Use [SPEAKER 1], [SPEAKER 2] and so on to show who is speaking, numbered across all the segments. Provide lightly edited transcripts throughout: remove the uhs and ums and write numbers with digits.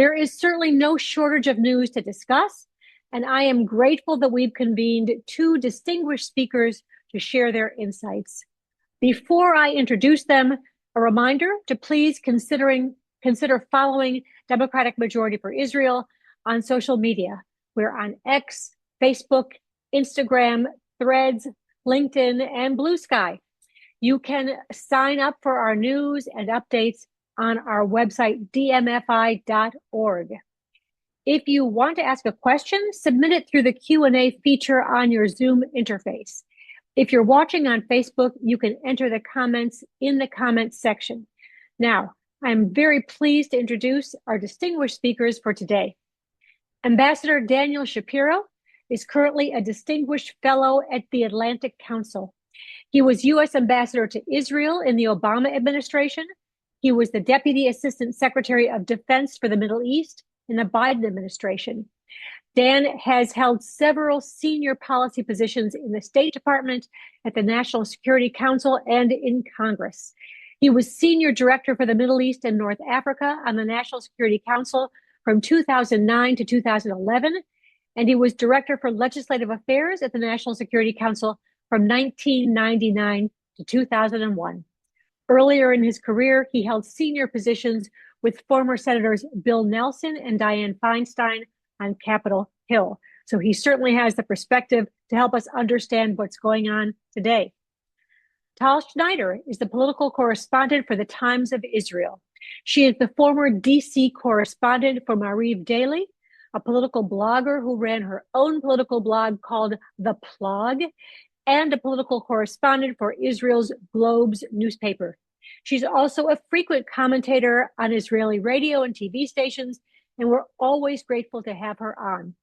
[SPEAKER 1] There is certainly no shortage of news to discuss, and I am grateful that we've convened two distinguished speakers to share their insights. Before I introduce them, a reminder to please consider following Democratic Majority for Israel on social media. We're on X, Facebook, Instagram, Threads, LinkedIn, and Blue Sky. You can sign up for our news and updates on our website, dmfi.org. If you want to ask a question, submit it through the Q&A feature on your Zoom interface. If you're watching on Facebook, you can enter the comments in the comments section. Now, I'm very pleased to introduce our distinguished speakers for today. Ambassador Daniel Shapiro is currently a distinguished fellow at the Atlantic Council. He was U.S. Ambassador to Israel in the Obama administration. He was the Deputy Assistant Secretary of Defense for the Middle East in the Biden administration. Dan has held several senior policy positions in the State Department, at the National Security Council, and in Congress. He was Senior Director for the Middle East and North Africa on the National Security Council from 2009 to 2011, and he was Director for Legislative Affairs at the National Security Council from 1999 to 2001. Earlier in his career, he held senior positions with former Senators Bill Nelson and Dianne Feinstein on Capitol Hill. So he certainly has the perspective to help us understand what's going on today. Tal Schneider is the political correspondent for the Times of Israel. She is the former DC correspondent for Mariv Daily, a political blogger who ran her own political blog called The Plog, and a political correspondent for Israel's Globes newspaper. She's also a frequent commentator on Israeli radio and TV stations, and we're always grateful to have her on.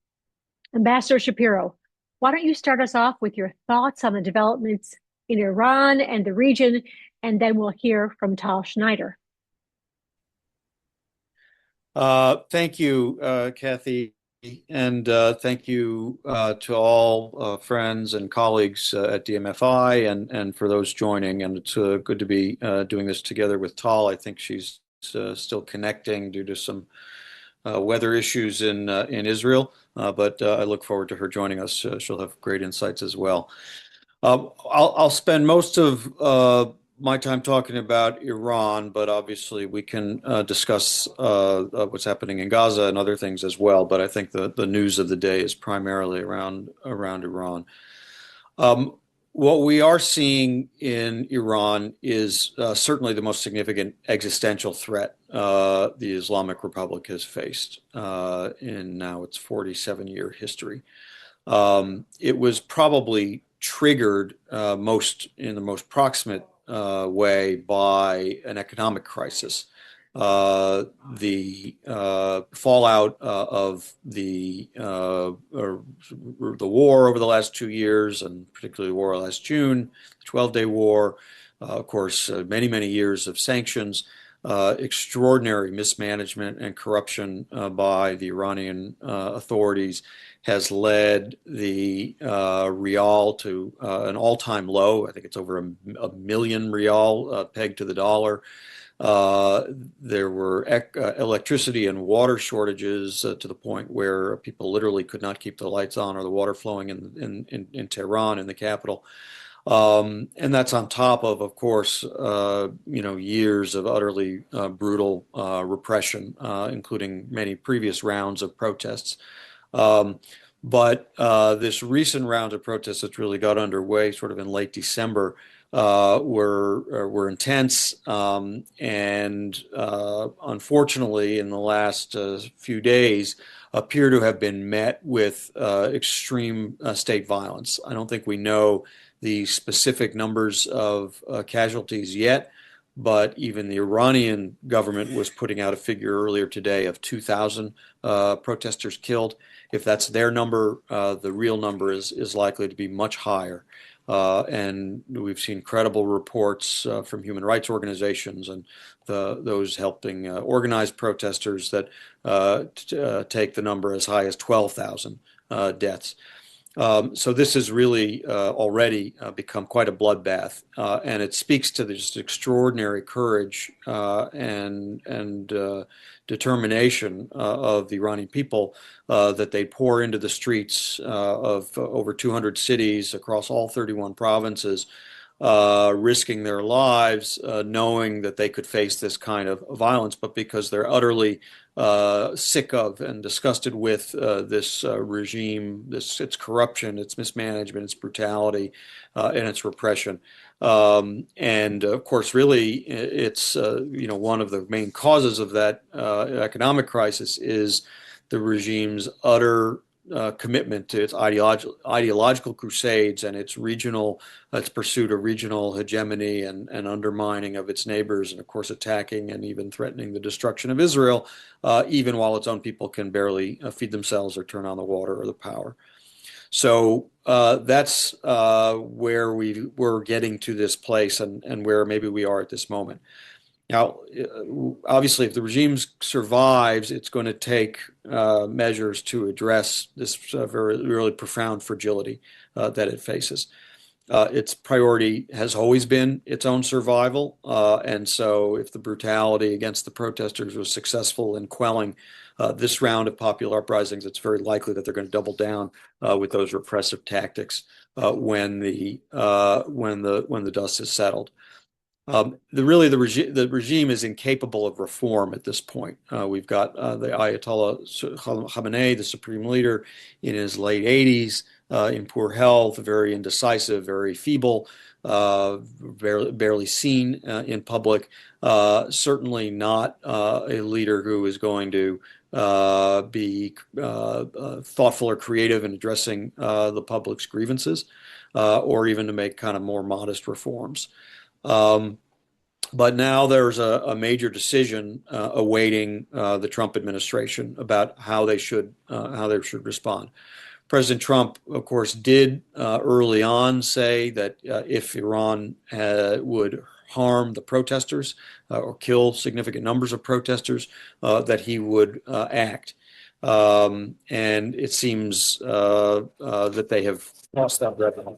[SPEAKER 1] Ambassador Shapiro, why don't you start us off with your thoughts on the developments in Iran and the region, and then we'll hear from Tal Schneider.
[SPEAKER 2] Thank you, Kathy, and thank you to all friends and colleagues at DMFI and for those joining. And it's good to be doing this together with Tal. I think she's still connecting due to some weather issues in Israel, but I look forward to her joining us. She'll have great insights as well. I'll spend most of my time talking about Iran, but obviously we can discuss what's happening in Gaza and other things as well. But I think the news of the day is primarily around Iran. What we are seeing in Iran is certainly the most significant existential threat the Islamic Republic has faced in now its 47-year history. It was probably triggered in the most proximate way by an economic crisis. The fallout of the war over the last 2 years, and particularly the war last June, the 12-day war, of course, many years of sanctions, extraordinary mismanagement and corruption by the Iranian authorities has led the rial to an all-time low. I think it's over a million rial pegged to the dollar. There were electricity and water shortages to the point where people literally could not keep the lights on or the water flowing in Tehran, in the capital. And that's on top of course, years of utterly brutal repression, including many previous rounds of protests. But this recent round of protests that really got underway sort of in late December were intense, and unfortunately in the last few days appear to have been met with extreme state violence. I don't think we know the specific numbers of casualties yet, but even the Iranian government was putting out a figure earlier today of 2,000 protesters killed. If that's their number, the real number is likely to be much higher. And we've seen credible reports from human rights organizations and those helping organize protesters that take the number as high as 12,000 deaths. So this has really already become quite a bloodbath, and it speaks to the just extraordinary courage and determination of the Iranian people that they pour into the streets of over 200 cities across all 31 provinces, risking their lives, knowing that they could face this kind of violence, but because they're utterly sick of and disgusted with this regime, its corruption, its mismanagement, its brutality, and its repression. And of course, really, it's one of the main causes of that economic crisis is the regime's utter commitment to its ideological crusades and its pursuit of regional hegemony and undermining of its neighbors, and of course attacking and even threatening the destruction of Israel, even while its own people can barely feed themselves or turn on the water or the power. So that's where we're getting to this place, and where maybe we are at this moment. Now, obviously, if the regime survives, it's going to take measures to address this really profound fragility that it faces. Its priority has always been its own survival, and so if the brutality against the protesters was successful in quelling this round of popular uprisings, it's very likely that they're going to double down with those repressive tactics when the dust has settled. The regime is incapable of reform at this point. We've got the Ayatollah Khamenei, the supreme leader, in his late 80s, in poor health, very indecisive, very feeble, barely seen in public. Certainly not a leader who is going to be thoughtful or creative in addressing the public's grievances, or even to make kind of more modest reforms. But now there's a major decision awaiting the Trump administration about how they should respond. President Trump, of course, did early on say that if Iran would harm the protesters or kill significant numbers of protesters, that he would act. And it seems that they have lost that revenue.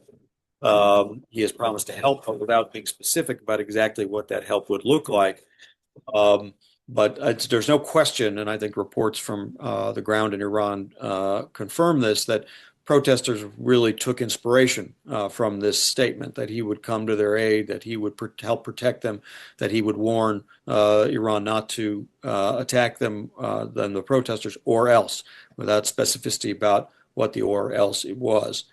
[SPEAKER 2] He has promised to help, but without being specific about exactly what that help would look like. But there's no question, and I think reports from the ground in Iran confirm this, that protesters really took inspiration from this statement, that he would come to their aid, that he would help protect them, that he would warn Iran not to attack them, the protesters, or else, without specificity about what the or else it was.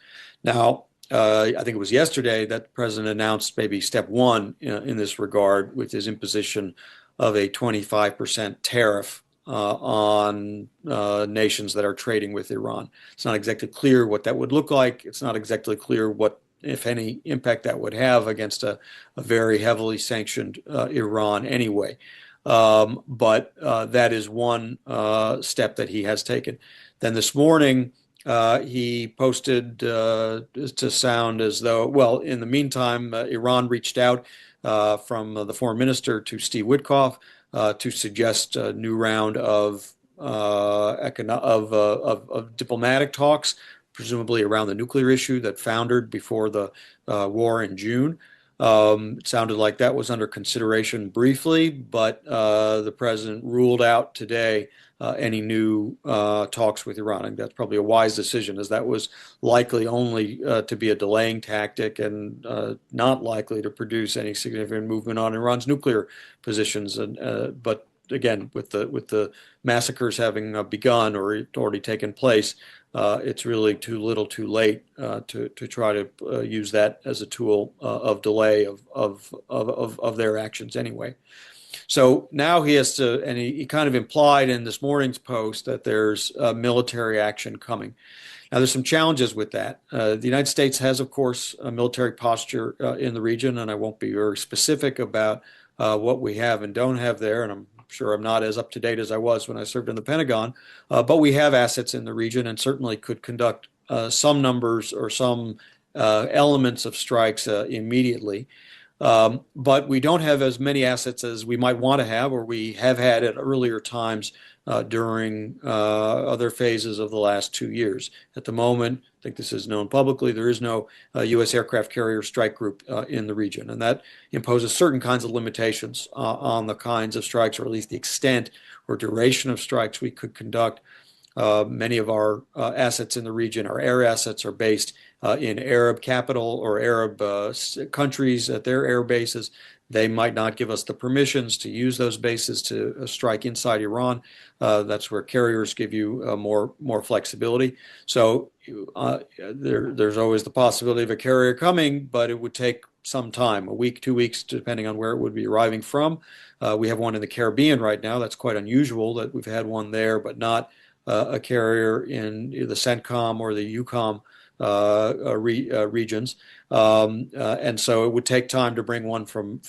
[SPEAKER 2] Now, I think it was yesterday that the president announced maybe step one in this regard, with his imposition of a 25% tariff on nations that are trading with Iran. It's not exactly clear what that would look like. It's not exactly clear what, if any, impact that would have against a very heavily sanctioned Iran anyway. But that is one step that he has taken. Then this morning, he posted to sound as though, well, in the meantime, Iran reached out from the foreign minister to Steve Witkoff to suggest a new round of diplomatic talks, presumably around the nuclear issue that foundered before the war in June. It sounded like that was under consideration briefly, but the president ruled out today any new talks with Iran. And that's probably a wise decision, as that was likely only to be a delaying tactic and not likely to produce any significant movement on Iran's nuclear positions. But again, with the massacres having begun or already taken place, it's really too little, too late to try to use that as a tool of delay of their actions anyway. So now he has to, and he kind of implied in this morning's post that there's military action coming. Now, there's some challenges with that. The United States has, of course, a military posture in the region, and I won't be very specific about what we have and don't have there, and I'm sure I'm not as up to date as I was when I served in the Pentagon, but we have assets in the region and certainly could conduct some numbers or some elements of strikes immediately. But we don't have as many assets as we might want to have, or we have had at earlier times during other phases of the last 2 years. At the moment, I think this is known publicly, there is no U.S. aircraft carrier strike group in the region, and that imposes certain kinds of limitations on the kinds of strikes, or at least the extent or duration of strikes we could conduct. Many of our assets in the region, our air assets, are based in Arab capital or Arab countries at their air bases. They might not give us the permissions to use those bases to strike inside Iran. That's where carriers give you more flexibility. So there's always the possibility of a carrier coming, but it would take some time, a week, 2 weeks, depending on where it would be arriving from. We have one in the Caribbean right now. That's quite unusual that we've had one there, but not a carrier in the CENTCOM or the EUCOM regions, and so it would take time to bring one from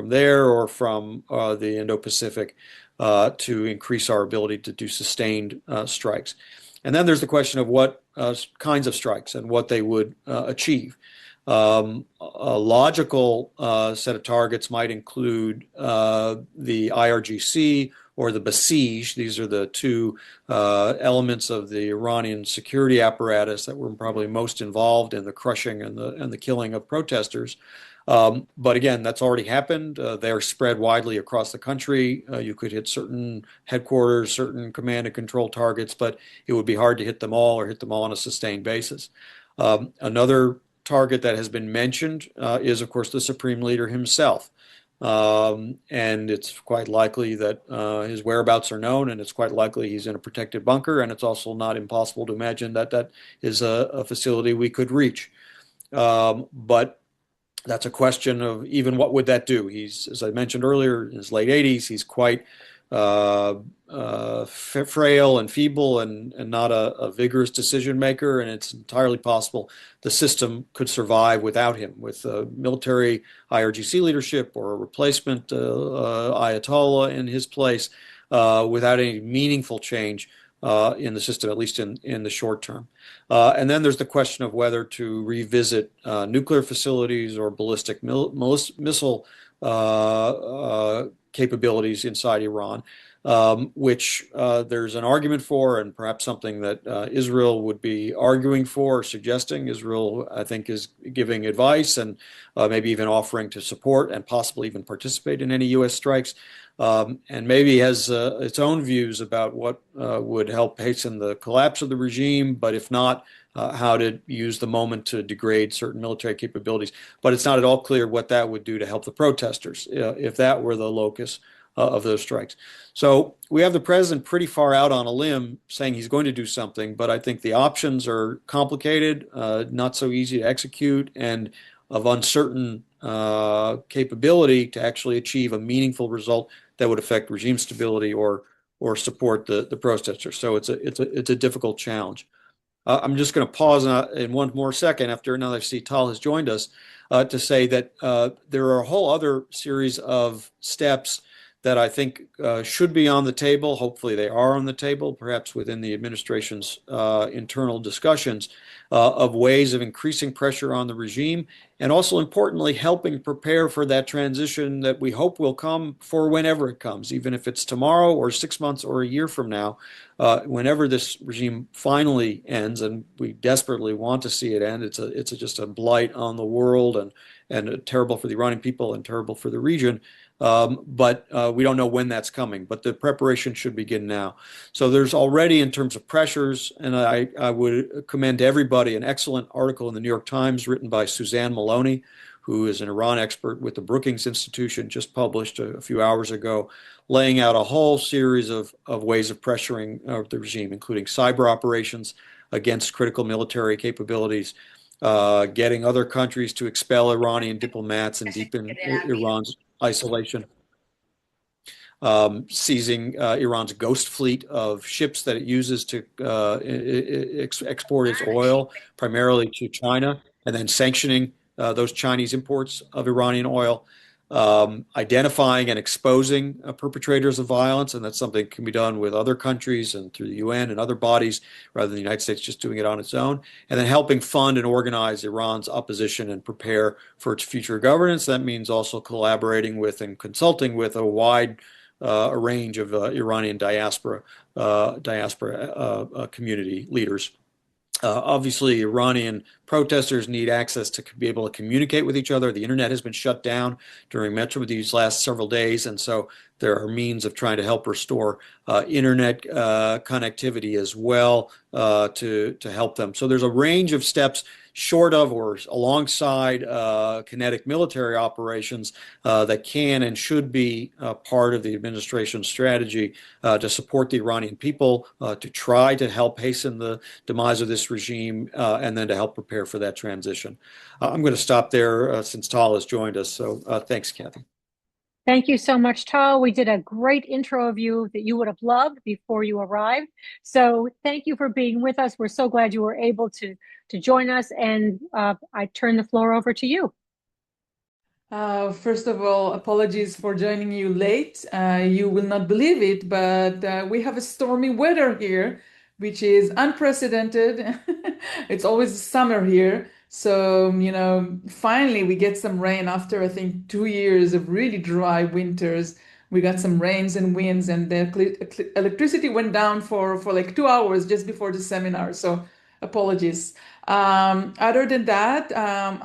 [SPEAKER 2] there or from the Indo-Pacific to increase our ability to do sustained strikes. And then there's the question of what kinds of strikes and what they would achieve. A logical set of targets might include the IRGC or the Basij. These are the two elements of the Iranian security apparatus that were probably most involved in the crushing and the killing of protesters. But again, that's already happened. They are spread widely across the country. You could hit certain headquarters, certain command and control targets, but it would be hard to hit them all or hit them all on a sustained basis. Another target that has been mentioned is, of course, the Supreme Leader himself. And it's quite likely that his whereabouts are known, and it's quite likely he's in a protected bunker, and it's also not impossible to imagine that that is a facility we could reach. But that's a question of even what would that do? He's, as I mentioned earlier, in his late 80s. He's quite frail and feeble and not a vigorous decision maker, and it's entirely possible the system could survive without him, with military IRGC leadership or a replacement Ayatollah in his place, without any meaningful change in the system, at least in the short term. And then there's the question of whether to revisit nuclear facilities or ballistic missile capabilities inside Iran, which there's an argument for, and perhaps something that Israel would be arguing for or suggesting. Israel, I think, is giving advice and maybe even offering to support and possibly even participate in any U.S. strikes. And maybe has its own views about what would help hasten the collapse of the regime, but if not, how to use the moment to degrade certain military capabilities. But it's not at all clear what that would do to help the protesters, if that were the locus of those strikes. So we have the president pretty far out on a limb saying he's going to do something, but I think the options are complicated, not so easy to execute, and of uncertain capability to actually achieve a meaningful result that would affect regime stability or support the protesters. So it's a difficult challenge. I'm just going to pause in one more second after now that I see Tal has joined us to say that there are a whole other series of steps that I think should be on the table. Hopefully they are on the table, perhaps within the administration's internal discussions of ways of increasing pressure on the regime, and also importantly helping prepare for that transition that we hope will come for whenever it comes, even if it's tomorrow or 6 months or a year from now, whenever this regime finally ends, and we desperately want to see it end. It's just a blight on the world and terrible for the Iranian people and terrible for the region. But we don't know when that's coming, but the preparation should begin now. So there's already, in terms of pressures, and I would commend to everybody an excellent article in the New York Times written by Suzanne Maloney, who is an Iran expert with the Brookings Institution, just published a few hours ago, laying out a whole series of ways of pressuring the regime, including cyber operations against critical military capabilities, getting other countries to expel Iranian diplomats and deepen Iran's isolation, seizing Iran's ghost fleet of ships that it uses to export its oil, primarily to China, and then sanctioning those Chinese imports of Iranian oil. identifying and exposing perpetrators of violence, and that's something that can be done with other countries and through the UN and other bodies rather than the United States just doing it on its own, and then helping fund and organize Iran's opposition and prepare for its future governance. That means also collaborating with and consulting with a wide range of Iranian diaspora community leaders. Obviously, Iranian protesters need access to be able to communicate with each other. The internet has been shut down during these last several days, and so there are means of trying to help restore internet connectivity as well to help them. So there's a range of steps short of or alongside kinetic military operations that can and should be part of the administration's strategy to support the Iranian people, to try to help hasten the demise of this regime, and then to help prepare for that transition. I'm going to stop there since Tal has joined us. So thanks, Kathy.
[SPEAKER 1] Thank you so much, Tal. We did a great intro of you that you would have loved before you arrived. So thank you for being with us. We're so glad you were able to join us. And I turn the floor over to you.
[SPEAKER 3] First of all, apologies for joining you late. You will not believe it, but we have a stormy weather here, which is unprecedented. It's always summer here. So, finally we get some rain after I think 2 years of really dry winters. We got some rains and winds, and the electricity went down for like 2 hours just before the seminar. So, apologies. Other than that,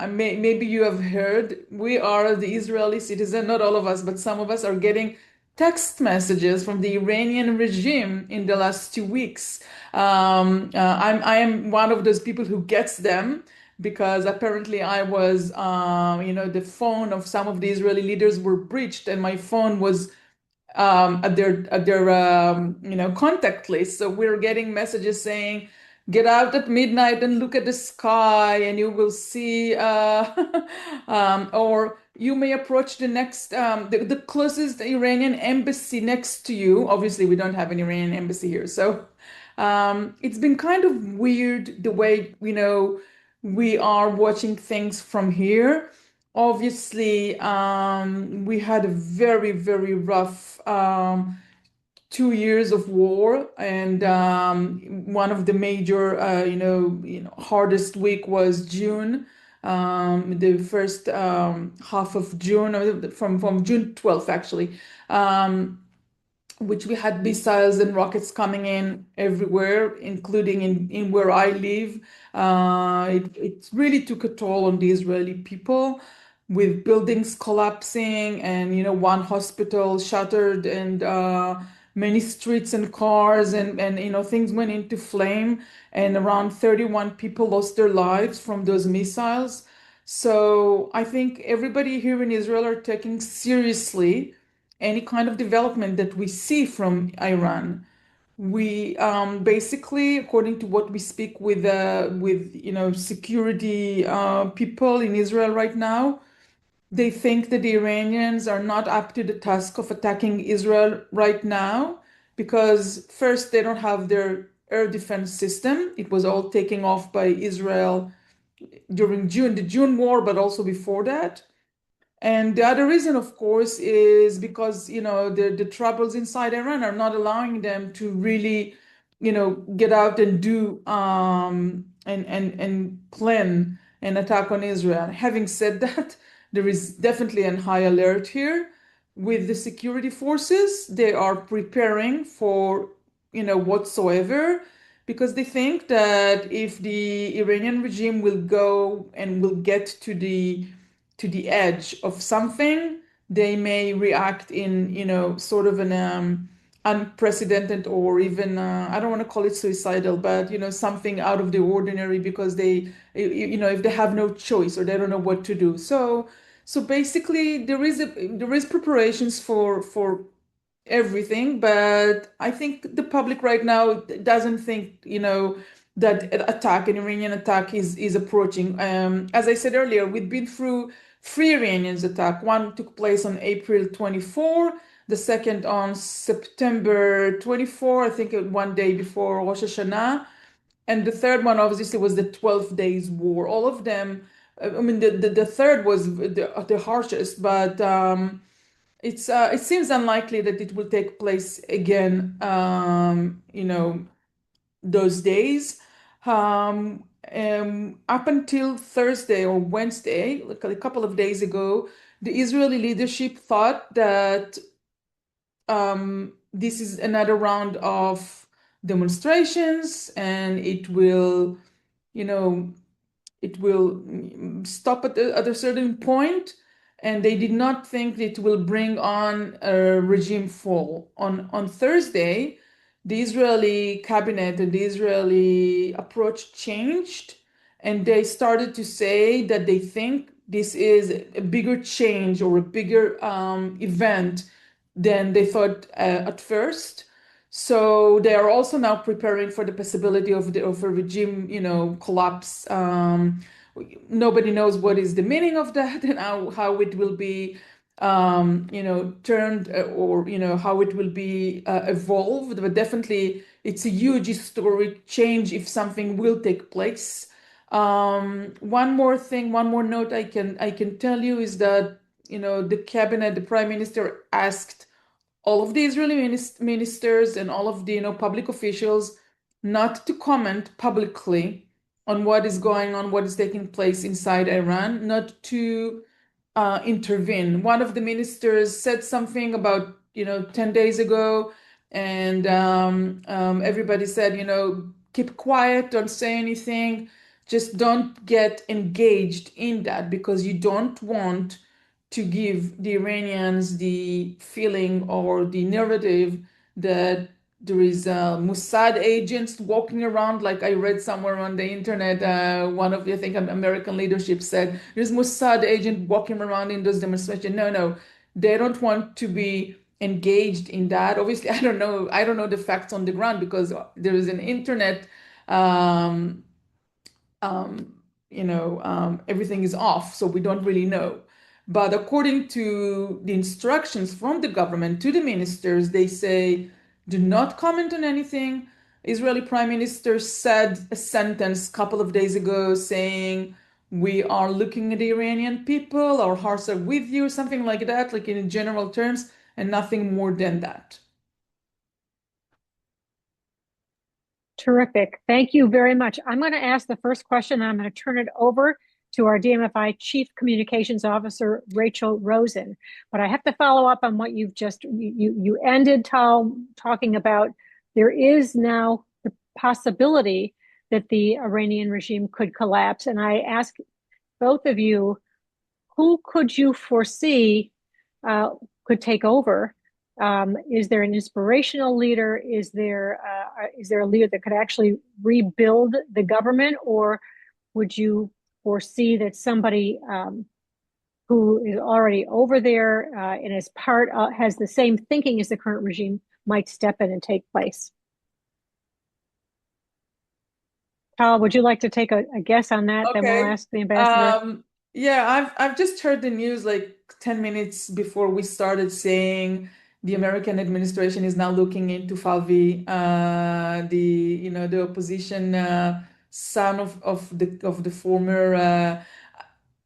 [SPEAKER 3] maybe you have heard we are the Israeli citizen, not all of us, but some of us are getting text messages from the Iranian regime in the last 2 weeks. I am one of those people who gets them because apparently I was, the phone of some of the Israeli leaders were breached, and my phone was at their contact list. So we're getting messages saying, "Get out at midnight and look at the sky, and you will see," or you may approach the closest Iranian embassy next to you. Obviously, we don't have an Iranian embassy here, so it's been kind of weird the way we are watching things from here. Obviously, we had a very, very rough 2 years of war, and one of the major, hardest week was June, the first half of June, from June 12th actually, which we had missiles and rockets coming in everywhere, including in where I live. It really took a toll on the Israeli people, with buildings collapsing and one hospital shattered, and many streets and cars, and things went into flame, and around 31 people lost their lives from those missiles. So I think everybody here in Israel are taking seriously any kind of development that we see from Iran. We basically, according to what we speak with security people in Israel right now, they think that the Iranians are not up to the task of attacking Israel right now because first, they don't have their air defense system. It was all taken off by Israel during the June war, but also before that. And the other reason, of course, is because the troubles inside Iran are not allowing them to really, get out and do and plan an attack on Israel. Having said that, there is definitely a high alert here with the security forces. They are preparing for whatsoever, because they think that if the Iranian regime will go and will get to the edge of something, they may react in sort of an unprecedented, or even I don't want to call it suicidal, but something out of the ordinary, because they if they have no choice or they don't know what to do. So basically there is preparations for everything, but I think the public right now doesn't think that an Iranian attack is approaching. As I said earlier, we've been through three Iranian attacks. One took place on April 24, the second on September 24, I think one day before Rosh Hashanah, and the third one obviously was the 12 days war. All of them I mean, the third was the harshest, but it seems unlikely that it will take place again, those days. Up until Thursday or Wednesday, like a couple of days ago, the Israeli leadership thought that this is another round of demonstrations and you know, it will stop at a certain point, and they did not think it will bring on a regime fall. On Thursday, the Israeli cabinet and the Israeli approach changed, and they started to say that they think this is a bigger change or a bigger event than they thought at first. So they are also now preparing for the possibility of a regime, collapse. Nobody knows what is the meaning of that and how it will be, turned or how it will be evolved. But definitely, it's a huge historic change if something will take place. One more thing, one more note I can tell you is that the cabinet, the prime minister asked all of the Israeli ministers and all of the public officials not to comment publicly on what is going on, what is taking place inside Iran, not to intervene. One of the ministers said something about 10 days ago, and everybody said, keep quiet, don't say anything, just don't get engaged in that because you don't want to give the Iranians the feeling or the narrative that there is Mossad agents walking around, like I read somewhere on the internet. One of the, I think, American leadership said there's Mossad agent walking around in those demonstrations. No, they don't want to be engaged in that. Obviously, I don't know the facts on the ground because there is an internet. Um, everything is off, so we don't really know. But according to the instructions from the government to the ministers, they say, do not comment on anything. Israeli Prime Minister said a sentence a couple of days ago saying, we are looking at the Iranian people, our hearts are with you, something like that, like in general terms, and nothing more than that.
[SPEAKER 1] Terrific. Thank you very much. I'm going to ask the first question, and I'm going to turn it over to our DMFI Chief Communications Officer, Rachel Rosen. But I have to follow up on what you've just, you ended, Tal, talking about. There is now the possibility that the Iranian regime could collapse. And I ask both of you, who could you foresee could take over? Is there an inspirational leader? Is there a leader that could actually rebuild the government, or would you foresee that somebody who is already over there and is has the same thinking as the current regime might step in and take place? Tal, would you like to take a guess on that? Then we'll
[SPEAKER 3] Okay.
[SPEAKER 1] ask the ambassador.
[SPEAKER 3] Yeah, I've just heard the news like 10 minutes before we started saying the American administration is now looking into Falvi, the opposition son of the former.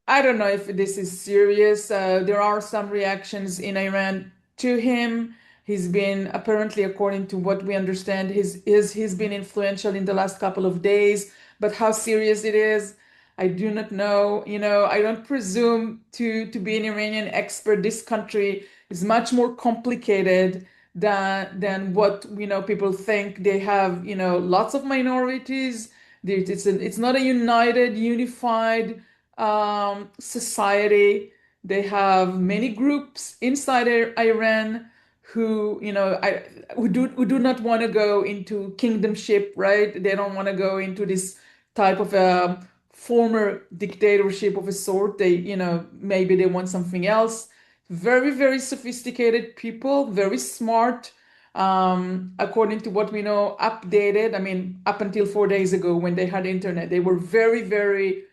[SPEAKER 3] I don't know if this is serious. There are some reactions in Iran to him. He's been apparently, according to what we understand, he's been influential in the last couple of days. But how serious it is, I do not know. I don't presume to be an Iranian expert. This country is much more complicated than what people think. They have lots of minorities. It's not a unified society. They have many groups inside Iran who who do not want to go into kingdomship, right? They don't want to go into this type of a former dictatorship of a sort. They maybe they want something else. Very, very sophisticated people, very smart. According to what we know, updated. I mean, up until 4 days ago when they had internet, they were very, very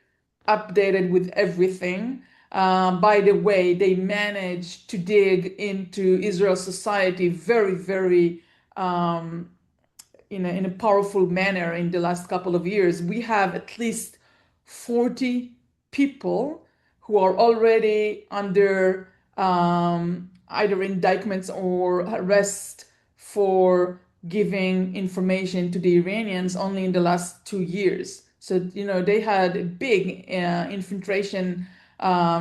[SPEAKER 3] updated with everything. By the way, they managed to dig into Israel society very, very in a powerful manner in the last couple of years. We have at least 40 people who are already under either indictments or arrest for giving information to the Iranians only in the last 2 years. So, they had a big infiltration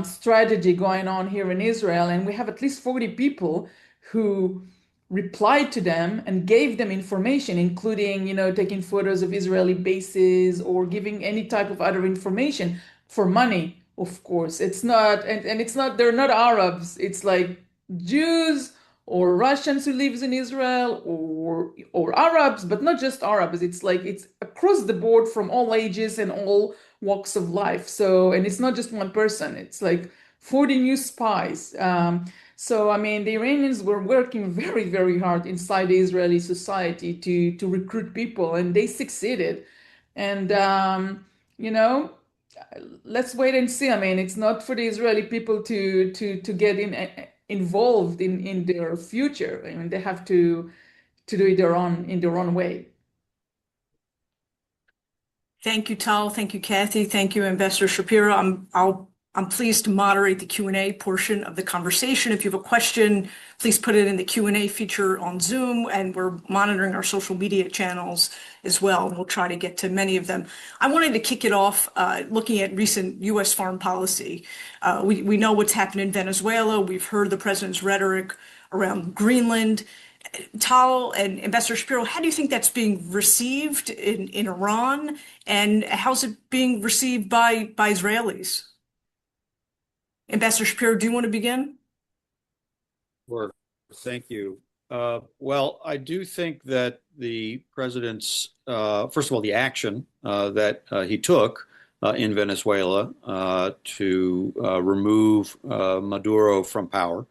[SPEAKER 3] strategy going on here in Israel, and we have at least 40 people who replied to them and gave them information, including, taking photos of Israeli bases or giving any type of other information for money, of course. It's not, and it's not, they're not Arabs. It's like Jews or Russians who lives in Israel or Arabs, but not just Arabs. It's like it's across the board from all ages and all walks of life. So, and it's not just one person. It's like 40 new spies. So, I mean, the Iranians were working very, very hard inside the Israeli society to recruit people, and they succeeded. And, you know, let's wait and see. I mean, it's not for the Israeli people to get involved in their future. I mean, they have to do it in their own way.
[SPEAKER 4] Thank you, Tal. Thank you, Kathy. Thank you, Ambassador Shapiro. I'm pleased to moderate the Q&A portion of the conversation. If you have a question, please put it in the Q&A feature on Zoom, and we're monitoring our social media channels as well. We'll try to get to many of them. I wanted to kick it off looking at recent U.S. foreign policy. We know what's happened in Venezuela. We've heard the president's rhetoric around Greenland. Tal and Ambassador Shapiro, how do you think that's being received in Iran, and how's it being received by Israelis? Ambassador Shapiro, do you want to begin?
[SPEAKER 2] Sure. Thank you. Well, I do think that the president's, first of all, the action that he took in Venezuela to remove Maduro from power,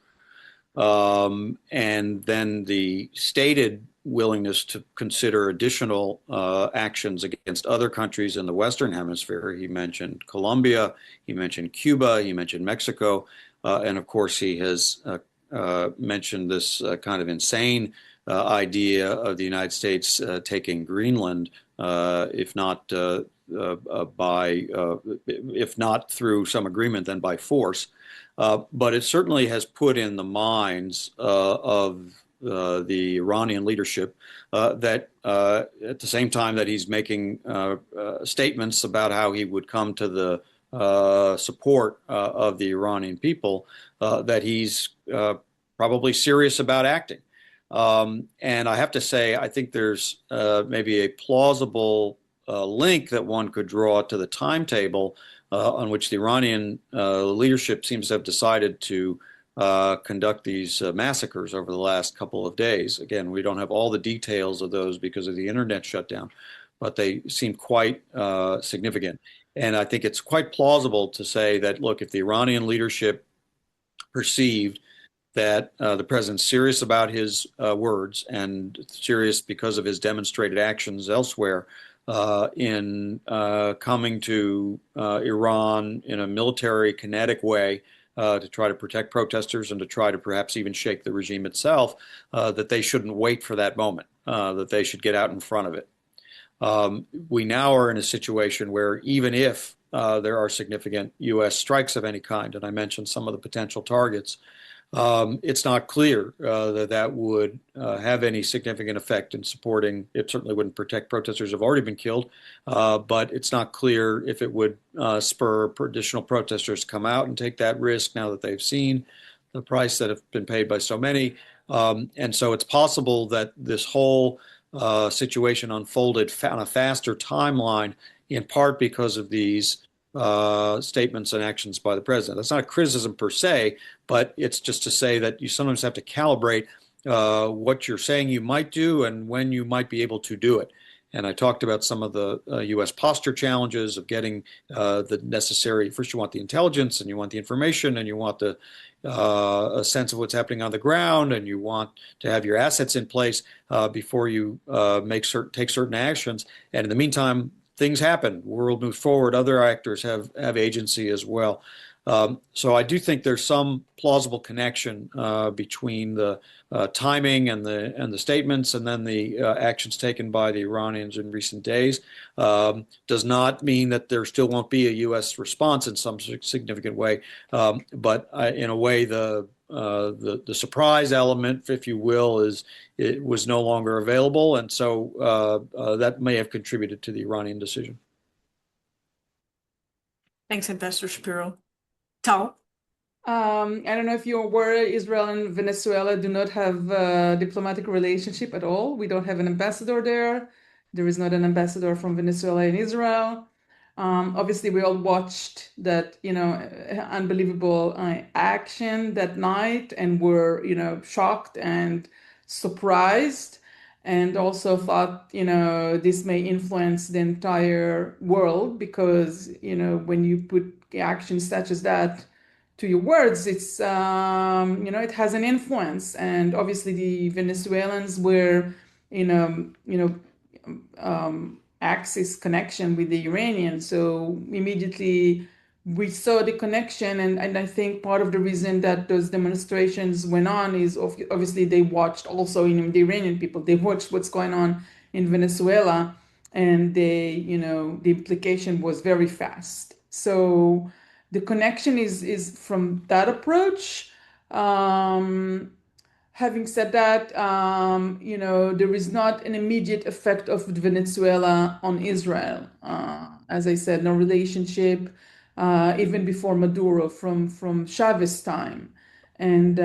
[SPEAKER 2] and then the stated willingness to consider additional actions against other countries in the Western Hemisphere. He mentioned Colombia, he mentioned Cuba, he mentioned Mexico, and of course he has mentioned this kind of insane idea of the United States taking Greenland, if not through some agreement, then by force. But it certainly has put in the minds of the Iranian leadership that at the same time that he's making statements about how he would come to the support of the Iranian people, that he's probably serious about acting. And I have to say, I think there's maybe a plausible link that one could draw to the timetable on which the Iranian leadership seems to have decided to conduct these massacres over the last couple of days. Again, we don't have all the details of those because of the internet shutdown, but they seem quite significant. And I think it's quite plausible to say that, look, if the Iranian leadership perceived that the president's serious about his words and serious because of his demonstrated actions elsewhere, in coming to Iran in a military kinetic way to try to protect protesters and to try to perhaps even shake the regime itself, that they shouldn't wait for that moment, that they should get out in front of it. We now are in a situation where even if there are significant U.S. strikes of any kind, and I mentioned some of the potential targets, it's not clear that that would have any significant effect in supporting. It certainly wouldn't protect protesters who have already been killed, but it's not clear if it would spur additional protesters to come out and take that risk now that they've seen the price that have been paid by so many. And so it's possible that this whole situation unfolded on a faster timeline, in part because of these statements and actions by the president. That's not a criticism per se, but it's just to say that you sometimes have to calibrate what you're saying you might do and when you might be able to do it. And I talked about some of the U.S. posture challenges of getting the necessary. First, you want the intelligence, and you want the information, and you want the a sense of what's happening on the ground, and you want to have your assets in place before you take certain actions. And in the meantime, things happen. World moves forward. Other actors have agency as well. So I do think there's some plausible connection between the timing and the statements and then the actions taken by the Iranians in recent days. Does not mean that there still won't be a U.S. response in some significant way, but in a way the surprise element, if you will, it was no longer available, and so that may have contributed to the Iranian decision.
[SPEAKER 4] Thanks, Ambassador Shapiro. Tal?
[SPEAKER 3] I don't know if you're aware, Israel and Venezuela do not have a diplomatic relationship at all. We don't have an ambassador there. There is not an ambassador from Venezuela in Israel. Obviously, we all watched that, unbelievable action that night and were, shocked and surprised, and also thought, this may influence the entire world because, when you put actions such as that to your words, it's, it has an influence. And obviously the Venezuelans were, axis connection with the Iranians. So immediately we saw the connection. And I think part of the reason that those demonstrations went on is obviously they watched also, the Iranian people, they watched what's going on in Venezuela, and the implication was very fast. So the connection is from that approach. Having said that, there is not an immediate effect of Venezuela on Israel. As I said, no relationship, even before Maduro, from Chavez time. And,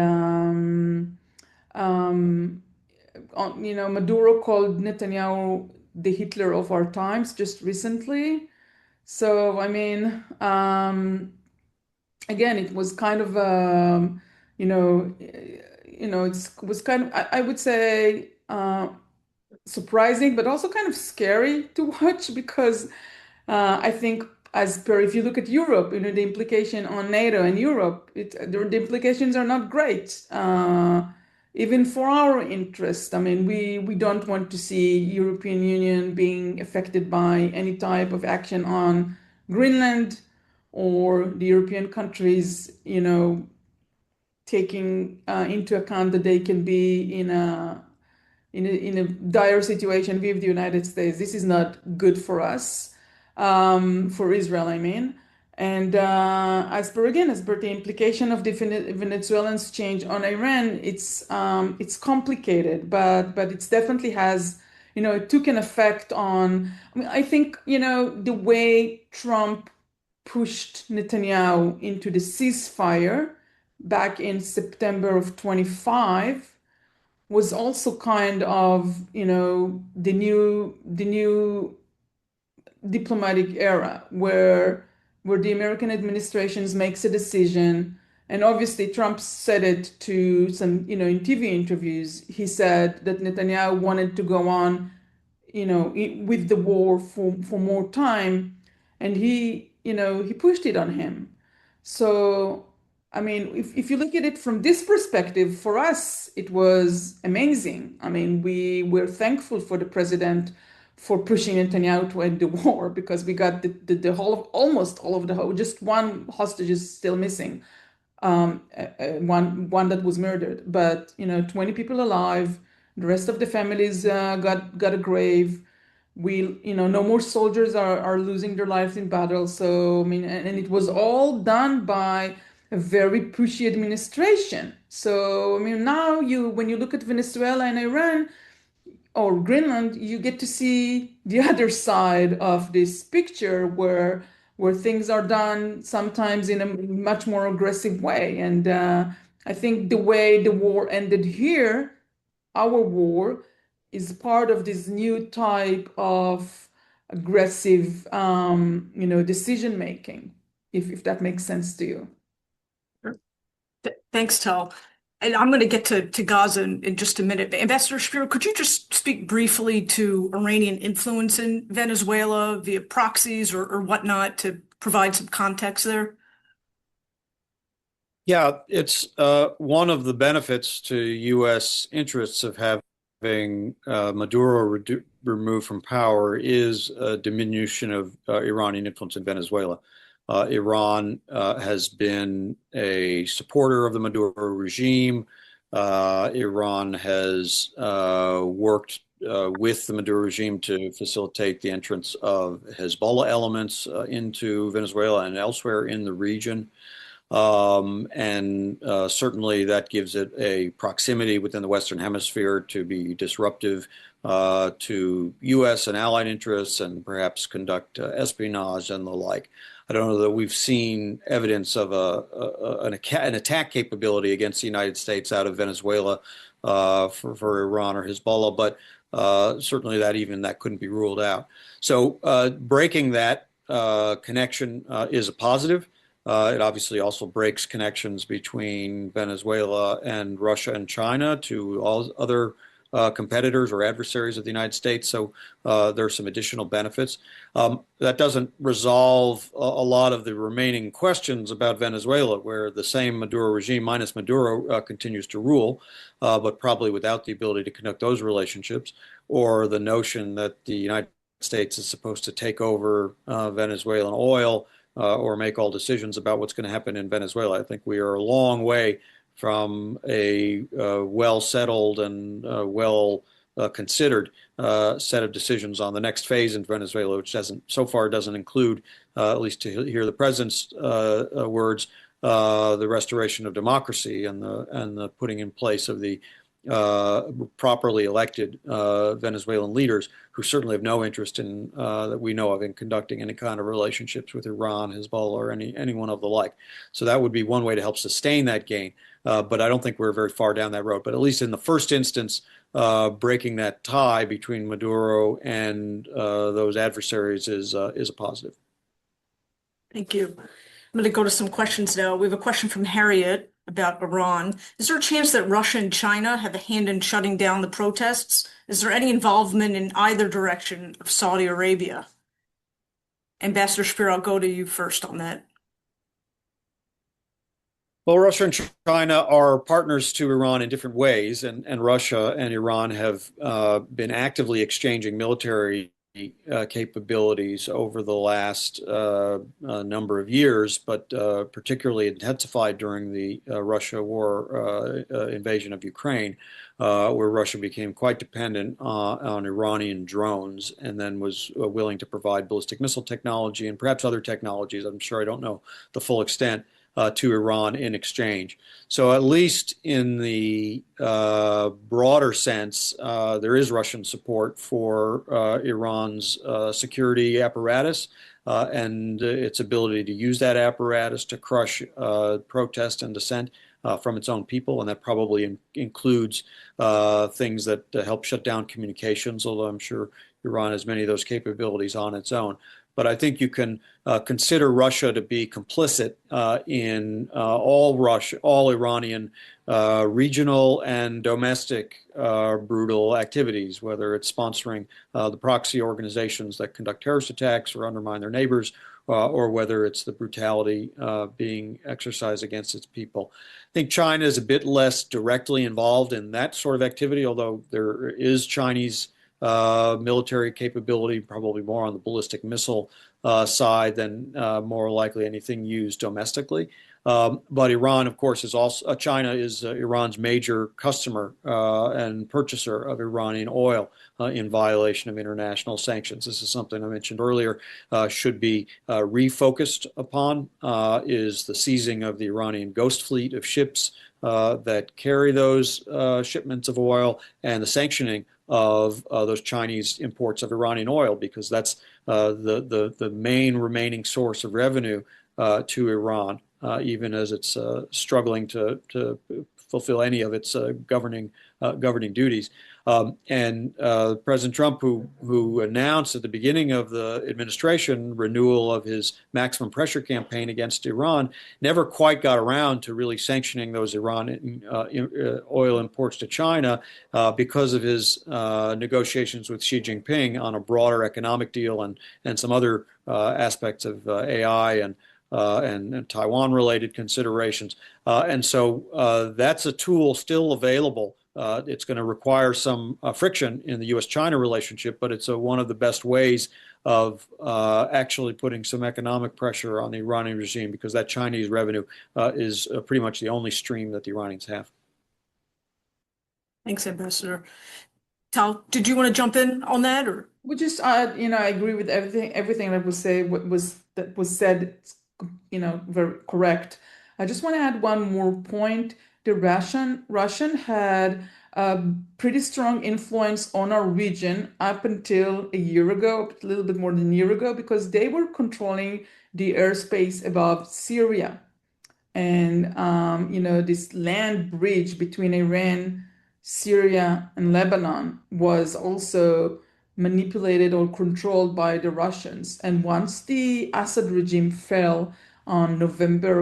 [SPEAKER 3] Maduro called Netanyahu the Hitler of our times just recently. So, I mean, again, it was kind of, it was kind of, I would say, surprising, but also kind of scary to watch because I think if you look at Europe, the implication on NATO and Europe, the implications are not great. Even for our interest. I mean, we don't want to see European Union being affected by any type of action on Greenland or the European countries, taking into account that they can be in a dire situation with the United States. This is not good for us, for Israel, I mean. And as per the implication of the Venezuelans' change on Iran, it's complicated, but it definitely has, it took an effect on. I mean, I think the way Trump pushed Netanyahu into the ceasefire back in September of 25 was also kind of the new diplomatic era where the American administration makes a decision, and obviously Trump said it to some, in TV interviews. He said that Netanyahu wanted to go on, with the war for more time, and he pushed it on him. So, I mean, if you look at it from this perspective, for us, it was amazing. I mean, we were thankful for the president for pushing Netanyahu to end the war because we got the whole of almost all of just one hostage is still missing, one that was murdered, but 20 people alive. The rest of the families got a grave. No more soldiers are losing their lives in battle. So I mean, and it was all done by a very pushy administration. So I mean, now when you look at Venezuela and Iran or Greenland, you get to see the other side of this picture where things are done sometimes in a much more aggressive way. And I think the way the war ended here, our war, is part of this new type of aggressive, decision making, if that makes sense to you.
[SPEAKER 4] Thanks, Tal. And I'm going to get to Gaza in just a minute. Ambassador Shapiro, could you just speak briefly to Iranian influence in Venezuela via proxies or whatnot to provide some context there?
[SPEAKER 2] Yeah, it's one of the benefits to U.S. interests of having Maduro removed from power is a diminution of Iranian influence in Venezuela. Iran has been a supporter of the Maduro regime. Iran has worked with the Maduro regime to facilitate the entrance of Hezbollah elements into Venezuela and elsewhere in the region. And certainly that gives it a proximity within the Western Hemisphere to be disruptive to U.S. and allied interests and perhaps conduct espionage and the like. I don't know that we've seen evidence of an attack capability against the United States out of Venezuela for Iran or Hezbollah, but certainly that couldn't be ruled out. So breaking that connection is a positive. It obviously also breaks connections between Venezuela and Russia and China to all other competitors or adversaries of the United States. So there are some additional benefits. That doesn't resolve a lot of the remaining questions about Venezuela, where the same Maduro regime minus Maduro continues to rule, but probably without the ability to conduct those relationships, or the notion that the United States is supposed to take over Venezuelan oil or make all decisions about what's going to happen in Venezuela. I think we are a long way from a well-settled and well-considered set of decisions on the next phase in Venezuela, which so far doesn't include, at least to hear the president's words, the restoration of democracy and the putting in place of the properly elected Venezuelan leaders, who certainly have no interest in that we know of in conducting any kind of relationships with Iran, Hezbollah, or anyone of the like. So that would be one way to help sustain that gain. But I don't think we're very far down that road. But at least in the first instance, breaking that tie between Maduro and those adversaries is a positive.
[SPEAKER 4] Thank you. I'm going to go to some questions now. We have a question from Harriet about Iran. Is there a chance that Russia and China have a hand in shutting down the protests? Is there any involvement in either direction of Saudi Arabia? Ambassador Shapiro, I'll go to you first on that.
[SPEAKER 2] Well, Russia and China are partners to Iran in different ways, and Russia and Iran have been actively exchanging military capabilities over the last number of years, but particularly intensified during the Russia war invasion of Ukraine, where Russia became quite dependent on Iranian drones and then was willing to provide ballistic missile technology and perhaps other technologies. I'm sure I don't know the full extent. To Iran in exchange. So at least in the broader sense, there is Russian support for Iran's security apparatus and its ability to use that apparatus to crush protest and dissent from its own people. And that probably includes things that help shut down communications, although I'm sure Iran has many of those capabilities on its own. But I think you can consider Russia to be complicit in all Iranian regional and domestic brutal activities, whether it's sponsoring the proxy organizations that conduct terrorist attacks or undermine their neighbors, or whether it's the brutality being exercised against its people. I think China is a bit less directly involved in that sort of activity, although there is Chinese military capability, probably more on the ballistic missile side than more likely anything used domestically. But Iran, of course, is also China is Iran's major customer and purchaser of Iranian oil in violation of international sanctions. This is something I mentioned earlier should be refocused upon, is the seizing of the Iranian ghost fleet of ships that carry those shipments of oil and the sanctioning of those Chinese imports of Iranian oil, because that's the main remaining source of revenue to Iran, even as it's struggling to fulfill any of its governing duties. And President Trump, who announced at the beginning of the administration renewal of his maximum pressure campaign against Iran, never quite got around to really sanctioning those Iranian oil imports to China because of his negotiations with Xi Jinping on a broader economic deal and some other aspects of AI and Taiwan-related considerations. And so that's a tool still available It's going to require some friction in the U.S.-China relationship, but it's one of the best ways of actually putting some economic pressure on the Iranian regime, because that Chinese revenue is pretty much the only stream that the Iranians have.
[SPEAKER 4] Thanks, Ambassador. Tal, did you want to jump in on that, or?
[SPEAKER 3] We just, I agree with everything that was said. It's, very correct. I just want to add one more point. The Russian had a pretty strong influence on our region up until a year ago, a little bit more than a year ago, because they were controlling the airspace above Syria. And, this land bridge between Iran, Syria, and Lebanon was also manipulated or controlled by the Russians. And once the Assad regime fell on December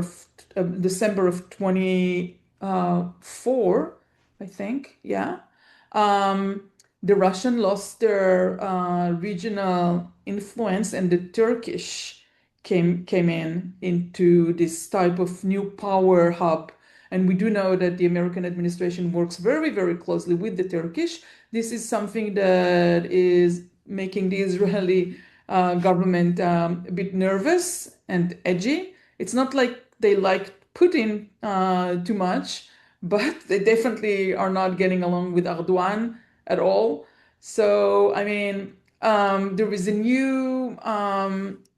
[SPEAKER 3] of 24, I think, yeah, the Russian lost their regional influence, and the Turkish came into this type of new power hub. And we do know that the American administration works very, very closely with the Turkish. This is something that is making the Israeli government a bit nervous and edgy. It's not like they like Putin too much, but they definitely are not getting along with Erdogan at all. So, I mean, there is a new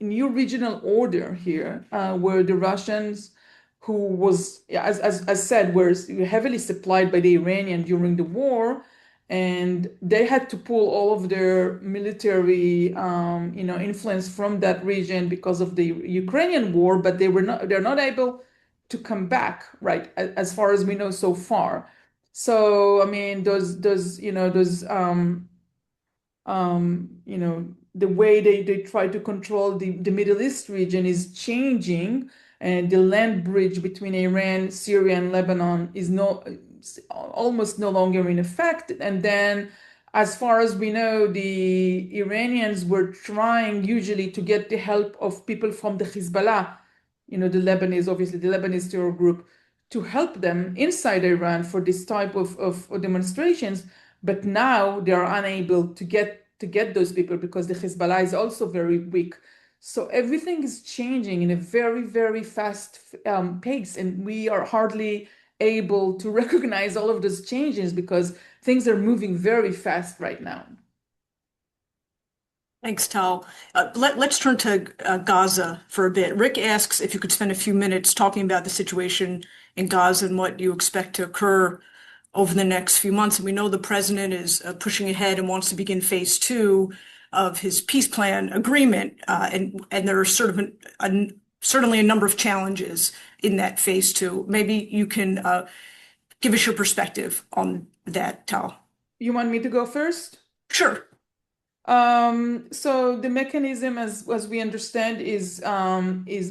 [SPEAKER 3] regional order here where the Russians, who was, as said, were heavily supplied by the Iranian during the war, and they had to pull all of their military, influence from that region because of the Ukrainian war, but they're not able to come back, right? As far as we know so far. So, I mean, the way they try to control the Middle East region is changing, and the land bridge between Iran, Syria, and Lebanon is almost no longer in effect. And then, as far as we know, the Iranians were trying usually to get the help of people from the Hezbollah, the Lebanese terror group, to help them inside Iran for this type of demonstrations. But now they are unable to get those people because the Hezbollah is also very weak. So everything is changing in a very, very fast pace, and we are hardly able to recognize all of those changes because things are moving very fast right now.
[SPEAKER 4] Thanks, Tal. Let's turn to Gaza for a bit. Rick asks if you could spend a few minutes talking about the situation in Gaza and what you expect to occur over the next few months. And we know the president is pushing ahead and wants to begin phase 2 of his peace plan agreement. And there are certainly a number of challenges in that phase 2. Maybe you can give us your perspective on that, Tal.
[SPEAKER 3] You want me to go first?
[SPEAKER 4] Sure.
[SPEAKER 3] So the mechanism, as we understand, is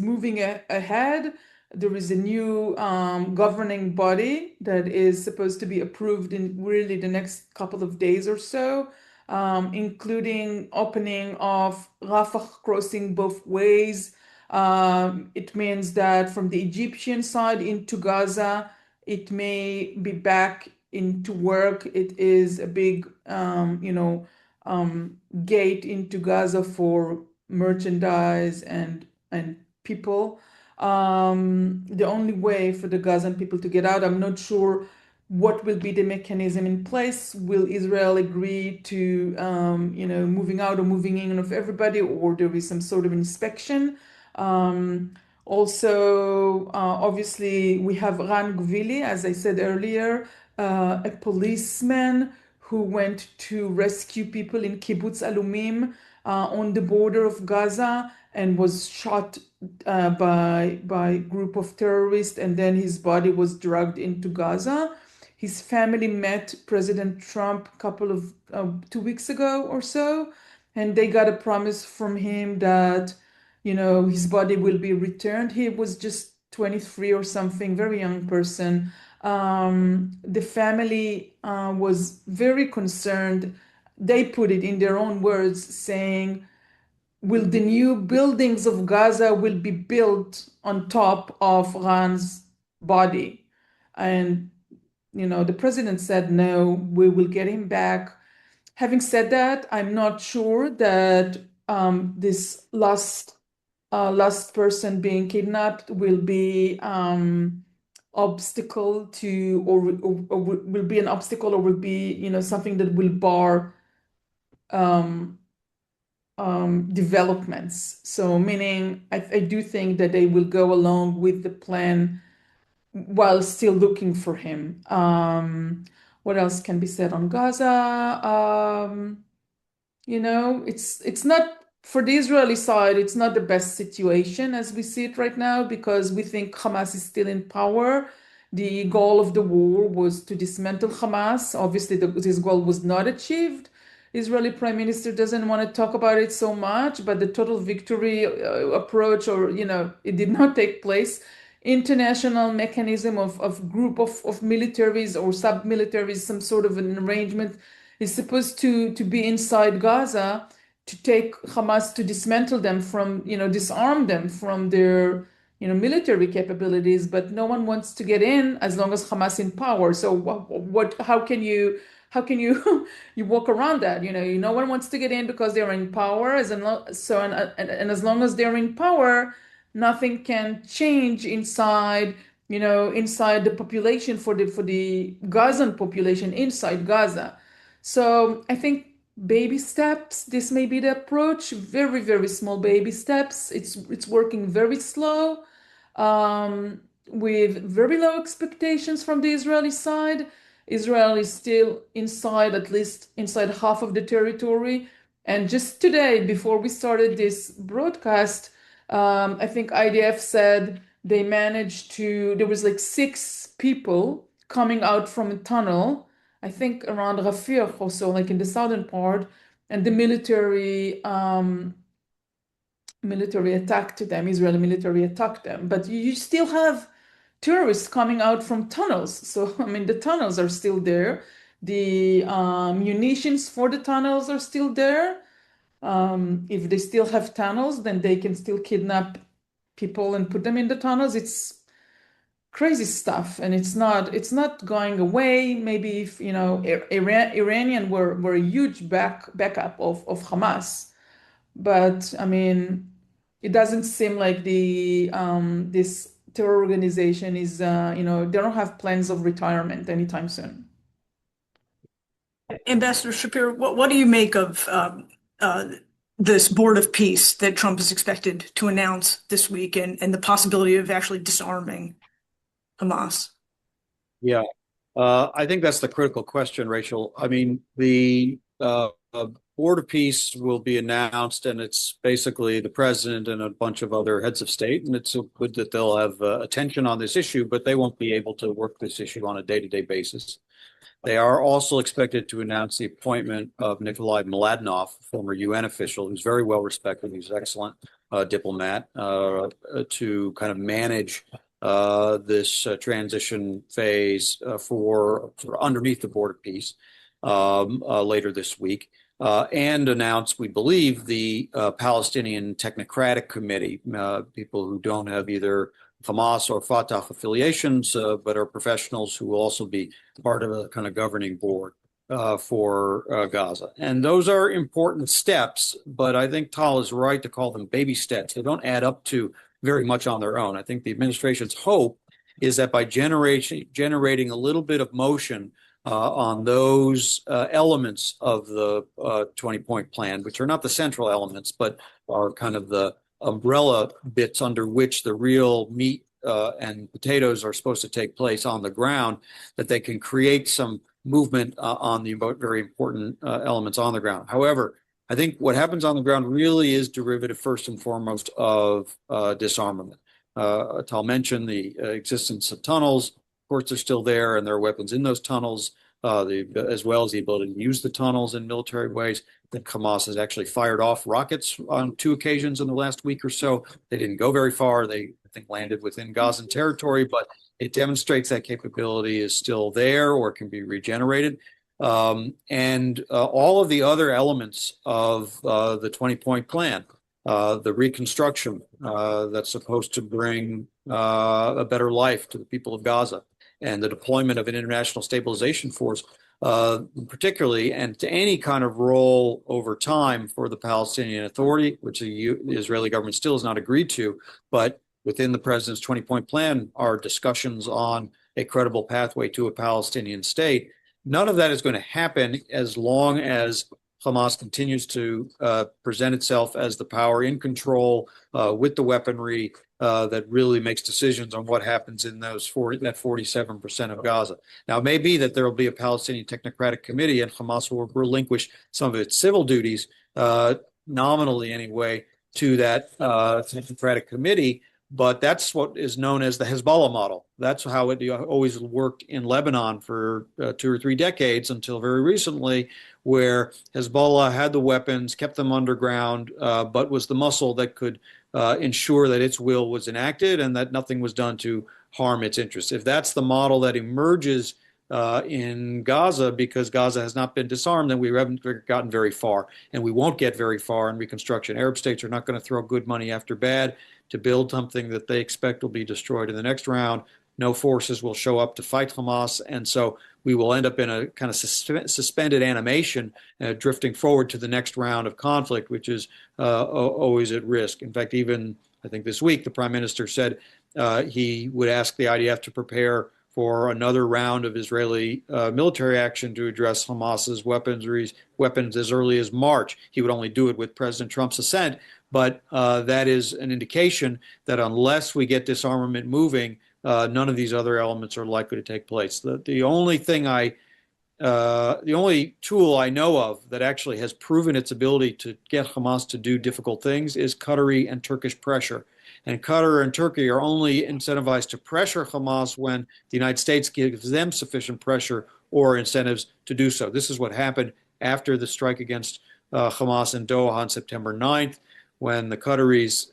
[SPEAKER 3] moving ahead. There is a new governing body that is supposed to be approved in really the next couple of days or so, including opening of Rafah crossing both ways. It means that from the Egyptian side into Gaza, it may be back into work. It is a big, gate into Gaza for merchandise and people. The only way for the Gazan people to get out, I'm not sure what will be the mechanism in place. Will Israel agree to, moving out or moving in of everybody, or there is some sort of inspection? Also, obviously, we have Ran Gvili, as I said earlier, a policeman who went to rescue people in Kibbutz Alumim on the border of Gaza and was shot by a group of terrorists, and then his body was dragged into Gaza. His family met President Trump a couple of 2 weeks ago or so, and they got a promise from him that, his body will be returned. He was just 23 or something, very young person. The family was very concerned. They put it in their own words, saying, will the new buildings of Gaza will be built on top of Ran's body? And the president said, no, we will get him back. Having said that, I'm not sure that this last person being kidnapped will be obstacle to, or will be an obstacle, or will be, something that will bar developments. So meaning, I do think that they will go along with the plan while still looking for him. What else can be said on Gaza? It's not, for the Israeli side, it's not the best situation as we see it right now, because we think Hamas is still in power. The goal of the war was to dismantle Hamas. Obviously, this goal was not achieved. Israeli Prime Minister doesn't want to talk about it so much, but the total victory approach, or, it did not take place. International mechanism of group of militaries or sub-militaries, some sort of an arrangement is supposed to be inside Gaza to take Hamas, to dismantle them from, disarm them from their, military capabilities, but no one wants to get in as long as Hamas in power. So how can you you walk around that? No one wants to get in because they're in power. As long as they're in power, nothing can change inside, inside the population, for the Gazan population inside Gaza. So I think baby steps, this may be the approach, very, very small baby steps. It's working very slow, with very low expectations from the Israeli side. Israel is still inside, at least inside half of the territory. And just today, before we started this broadcast, I think IDF said they managed to, there was like 6 people coming out from a tunnel, I think around Rafah, also like in the southern part, and the military attacked them. Israeli military attacked them, but you still have tourists coming out from tunnels. So I mean, the tunnels are still there. The munitions for the tunnels are still there. If they still have tunnels, then they can still kidnap people and put them in the tunnels. It's crazy stuff, and it's not going away. Maybe if Iranian were a huge backup of Hamas, but I mean, it doesn't seem like the this terror organization is they don't have plans of retirement anytime soon.
[SPEAKER 4] Ambassador Shapiro, what do you make of this board of peace that Trump is expected to announce this week, and the possibility of actually disarming Hamas?
[SPEAKER 2] Yeah, I think that's the critical question, Rachel. I mean, the Board of Peace will be announced, and it's basically the president and a bunch of other heads of state, and it's good that they'll have attention on this issue, but they won't be able to work this issue on a day-to-day basis. They are also expected to announce the appointment of Nikolai Mladenov, former UN official, who's very well respected. He's an excellent diplomat, to kind of manage this transition phase for underneath the Board of Peace later this week. And announce, we believe, the Palestinian Technocratic Committee, people who don't have either Hamas or Fatah affiliations, but are professionals who will also be part of a kind of governing board for Gaza. And those are important steps, but I think Tal is right to call them baby steps. They don't add up to very much on their own. I think the administration's hope is that by generating a little bit of motion on those elements of the 20-point plan, which are not the central elements, but are kind of the umbrella bits under which the real meat and potatoes are supposed to take place on the ground, that they can create some movement on the very important elements on the ground. However, I think what happens on the ground really is derivative, first and foremost, of disarmament. Tal mentioned the existence of tunnels. Of course, they're still there, and there are weapons in those tunnels, as well as the ability to use the tunnels in military ways. That Hamas has actually fired off rockets on 2 occasions in the last week or so. They didn't go very far. They, I think, landed within Gazan territory, but it demonstrates that capability is still there or can be regenerated. And all of the other elements of the 20-point plan, the reconstruction that's supposed to bring a better life to the people of Gaza, and the deployment of an international stabilization force, particularly, and to any kind of role over time for the Palestinian Authority, which the Israeli government still has not agreed to, but within the president's 20-point plan are discussions on a credible pathway to a Palestinian state. None of that is going to happen as long as Hamas continues to present itself as the power in control with the weaponry that really makes decisions on what happens in that 47% of Gaza. Now, it may be that there will be a Palestinian Technocratic Committee and Hamas will relinquish some of its civil duties, nominally anyway, to that Technocratic Committee. But that's what is known as the Hezbollah model. That's how it always worked in Lebanon for 2 or 3 decades until very recently, where Hezbollah had the weapons, kept them underground, but was the muscle that could ensure that its will was enacted and that nothing was done to harm its interests. If that's the model that emerges in Gaza, because Gaza has not been disarmed, then we haven't gotten very far, and we won't get very far in reconstruction. Arab states are not going to throw good money after bad to build something that they expect will be destroyed in the next round. No forces will show up to fight Hamas, and so we will end up in a kind of suspended animation, drifting forward to the next round of conflict, which is always at risk. In fact, even I think this week, the prime minister said he would ask the IDF to prepare for another round of Israeli military action to address Hamas's weapons as early as March. He would only do it with President Trump's assent, but that is an indication that unless we get disarmament moving, none of these other elements are likely to take place. The only tool I know of that actually has proven its ability to get Hamas to do difficult things is Qatari and Turkish pressure. And Qatar and Turkey are only incentivized to pressure Hamas when the United States gives them sufficient pressure or incentives to do so. This is what happened after the strike against Hamas in Doha on September 9th, when the Qataris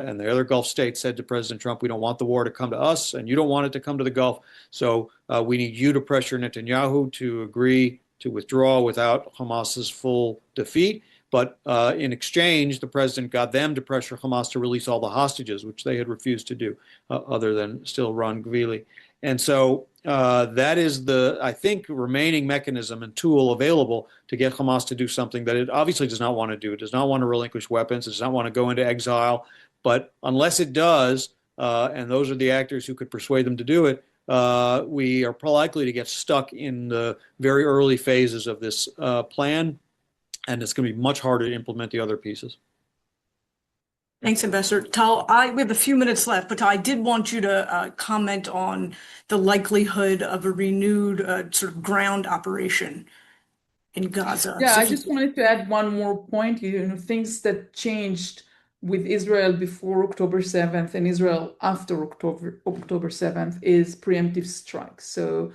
[SPEAKER 2] and the other Gulf states said to President Trump, we don't want the war to come to us, and you don't want it to come to the Gulf, so we need you to pressure Netanyahu to agree to withdraw without Hamas's full defeat. But in exchange, the president got them to pressure Hamas to release all the hostages, which they had refused to do, other than still Ron Gvili. And so that is the, I think, remaining mechanism and tool available to get Hamas to do something that it obviously does not want to do. It does not want to relinquish weapons. It does not want to go into exile. But unless it does, and those are the actors who could persuade them to do it, we are likely to get stuck in the very early phases of this plan. And it's going to be much harder to implement the other pieces.
[SPEAKER 4] Thanks, Ambassador. Tal, we have a few minutes left, but I did want you to comment on the likelihood of a renewed sort of ground operation in Gaza.
[SPEAKER 3] Yeah, I just wanted to add one more point. Things that changed with Israel before October 7th and Israel after October 7th is preemptive strikes. So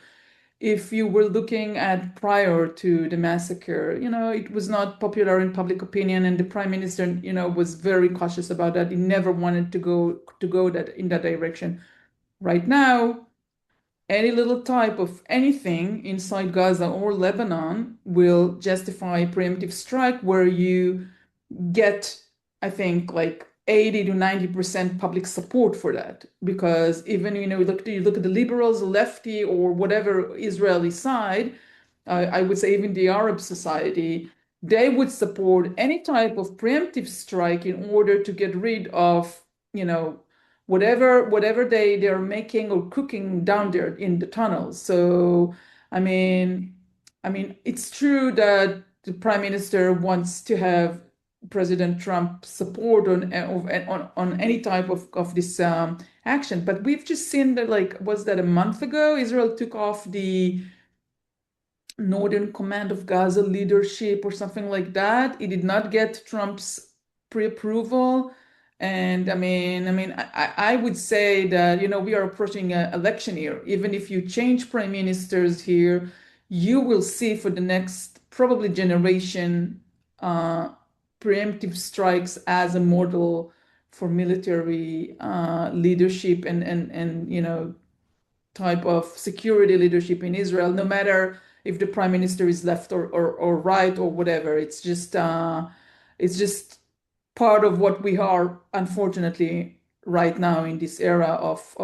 [SPEAKER 3] if you were looking at prior to the massacre, it was not popular in public opinion, and the prime minister, was very cautious about that. He never wanted to go in that direction. Right now, any little type of anything inside Gaza or Lebanon will justify preemptive strike, where you get, I think, like 80 to 90% public support for that, because even you look at the liberals, the lefty, or whatever Israeli side, I would say even the Arab society, they would support any type of preemptive strike in order to get rid of whatever they're making or cooking down there in the tunnels. So I mean it's true that the prime minister wants to have President Trump support on any type of this action. But we've just seen that, was that a month ago, Israel took off the Northern Command of Gaza leadership or something like that. It did not get Trump's pre-approval. And I would say that, we are approaching an election year. Even if you change prime ministers here, you will see for the next probably generation preemptive strikes as a model for military leadership and type of security leadership in Israel, no matter if the prime minister is left or right or whatever. It's just part of what we are unfortunately right now in this era of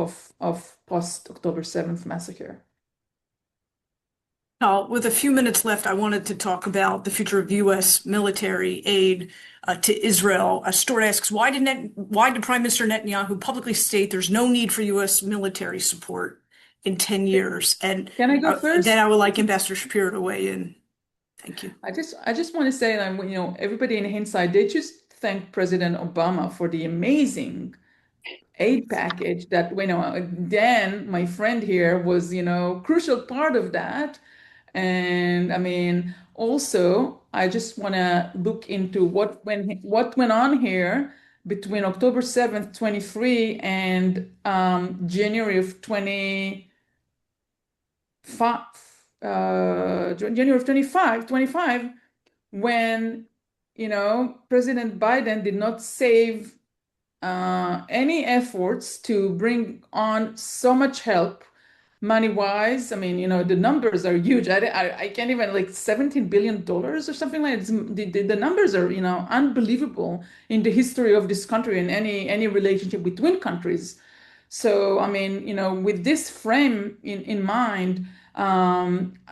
[SPEAKER 3] post-October 7th massacre.
[SPEAKER 4] With a few minutes left, I wanted to talk about the future of U.S. military aid to Israel. A story asks, why did Prime Minister Netanyahu publicly state there's no need for U.S. military support in 10 years? And
[SPEAKER 3] can I go first?
[SPEAKER 4] Then I would like Ambassador Shapiro to weigh in. Thank you.
[SPEAKER 3] I just want to say that, you know, everybody in hindsight, they just thank President Obama for the amazing aid package that, you know, Dan, my friend here, was, you know, crucial part of that. And I mean, also, I just want to look into what went on here between October 7th, 23 and January of 25, January of 25, when, you know, President Biden did not save any efforts to bring on so much help money-wise. I mean, you know, the numbers are huge. I can't even, like, $17 billion or something like that. The numbers are, you know, unbelievable in the history of this country and any relationship between countries. So, I mean, you know, with this frame in mind,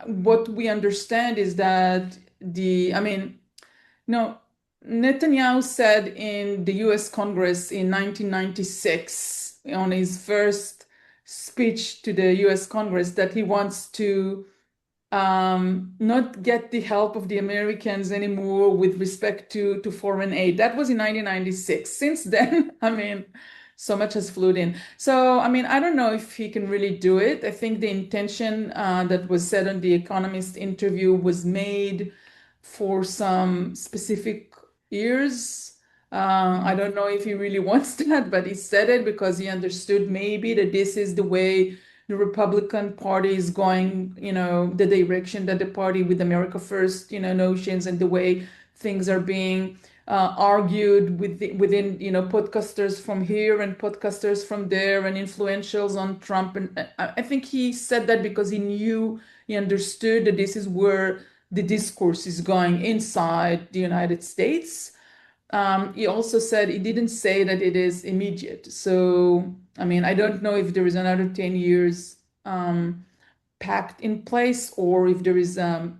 [SPEAKER 3] what we understand is that no, Netanyahu said in the US Congress in 1996 on his first speech to the US Congress that he wants to not get the help of the Americans anymore with respect to foreign aid. That was in 1996. Since then, I mean, so much has flowed in. So, I mean, I don't know if he can really do it. I think the intention that was said on the Economist interview was made for some specific years. I don't know if he really wants that, but he said it because he understood maybe that this is the way the Republican Party is going, you know, the direction that the party with America First, you know, notions, and the way things are being argued within, you know, podcasters from here and podcasters from there and influentials on Trump. And I think he said that because he understood that this is where the discourse is going inside the United States. He also said he didn't say that it is immediate. So, I mean, I don't know if there is another 10 years pact in place, or if there is a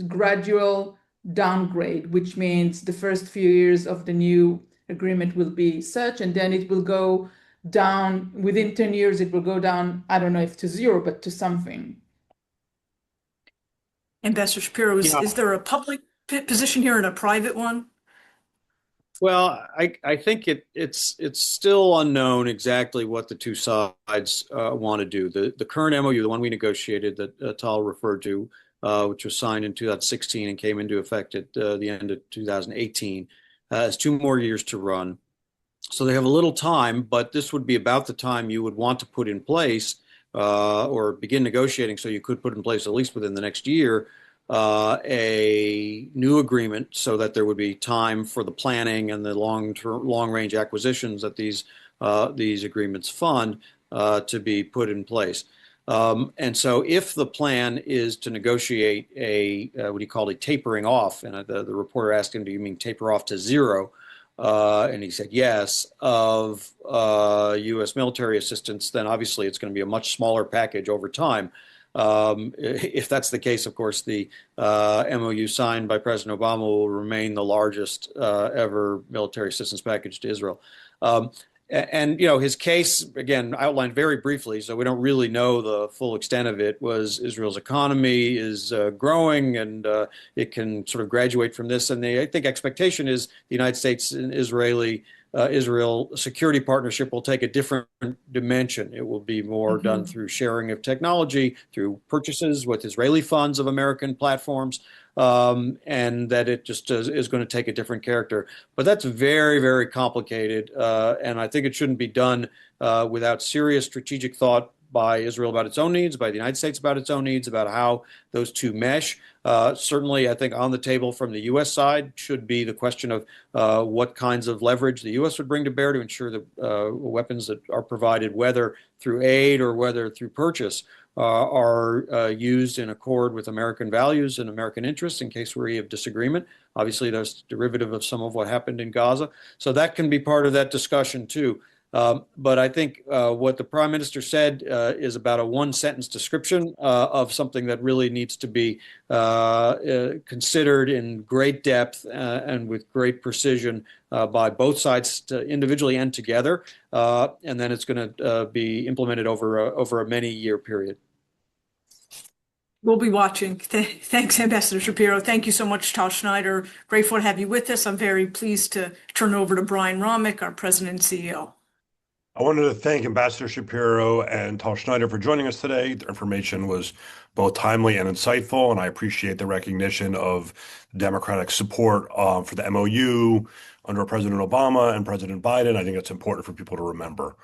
[SPEAKER 3] gradual downgrade, which means the first few years of the new agreement will be such, and then it will go down within 10 years. It will go down, I don't know if to zero, but to something.
[SPEAKER 4] Ambassador Shapiro, is there a public position here and a private one?
[SPEAKER 2] Well, I think it's still unknown exactly what the two sides want to do. The current MOU, the one we negotiated that Tal referred to, which was signed in 2016 and came into effect at the end of 2018, has 2 more years to run. So they have a little time, but this would be about the time you would want to put in place or begin negotiating, so you could put in place, at least within the next year, a new agreement, so that there would be time for the planning and the long-range acquisitions that these agreements fund to be put in place. And so if the plan is to negotiate what he called a tapering off, and the reporter asked him, do you mean taper off to zero? And he said yes, of U.S. military assistance, then obviously it's going to be a much smaller package over time. If that's the case, of course, the MOU signed by President Obama will remain the largest ever military assistance package to Israel. And, you know, his case, again, outlined very briefly, so we don't really know the full extent of it, was Israel's economy is growing, and it can sort of graduate from this. And I think expectation is the United States and Israel security partnership will take a different dimension. It will be more done through sharing of technology, through purchases with Israeli funds of American platforms, and that it just is going to take a different character. But that's very, very complicated, and I think it shouldn't be done without serious strategic thought by Israel about its own needs, by the United States about its own needs, about how those two mesh. Certainly, I think on the table from the U.S. side should be the question of what kinds of leverage the U.S. would bring to bear to ensure that weapons that are provided, whether through aid or whether through purchase, are used in accord with American values and American interests in case we have disagreement. Obviously, that's derivative of some of what happened in Gaza. So that can be part of that discussion, too. But I think what the Prime Minister said is about a one-sentence description of something that really needs to be considered in great depth and with great precision by both sides individually and together. And then it's going to be implemented over a many-year period.
[SPEAKER 4] We'll be watching. Thanks, Ambassador Shapiro. Thank you so much, Tal Schneider. Grateful to have you with us. I'm very pleased to turn over to Brian Romick, our President and CEO.
[SPEAKER 5] I wanted to thank Ambassador Shapiro and Tal Schneider for joining us today. Their information was both timely and insightful, and I appreciate the recognition of Democratic support for the MOU under President Obama and President Biden. I think it's important for people to remember.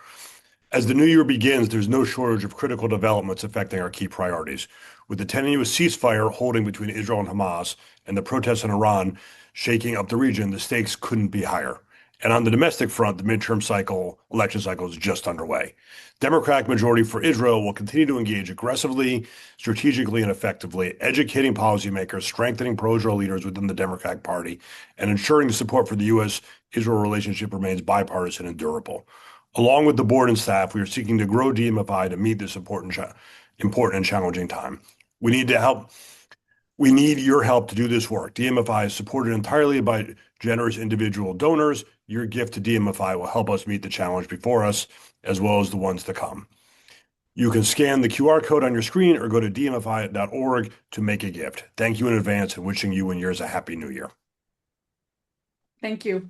[SPEAKER 5] As the new year begins, there's no shortage of critical developments affecting our key priorities. With the tenuous ceasefire holding between Israel and Hamas and the protests in Iran shaking up the region, the stakes couldn't be higher. And on the domestic front, the midterm election cycle is just underway. Democratic majority for Israel will continue to engage aggressively, strategically, and effectively, educating policymakers, strengthening pro-Israel leaders within the Democratic Party, and ensuring the support for the U.S.-Israel relationship remains bipartisan and durable. Along with the board and staff, we are seeking to grow DMFI to meet this important and challenging time. We need your help to do this work. DMFI is supported entirely by generous individual donors. Your gift to DMFI will help us meet the challenge before us, as well as the ones to come. You can scan the QR code on your screen or go to dmfi.org to make a gift. Thank you in advance and wishing you and yours a happy new year.
[SPEAKER 3] Thank you.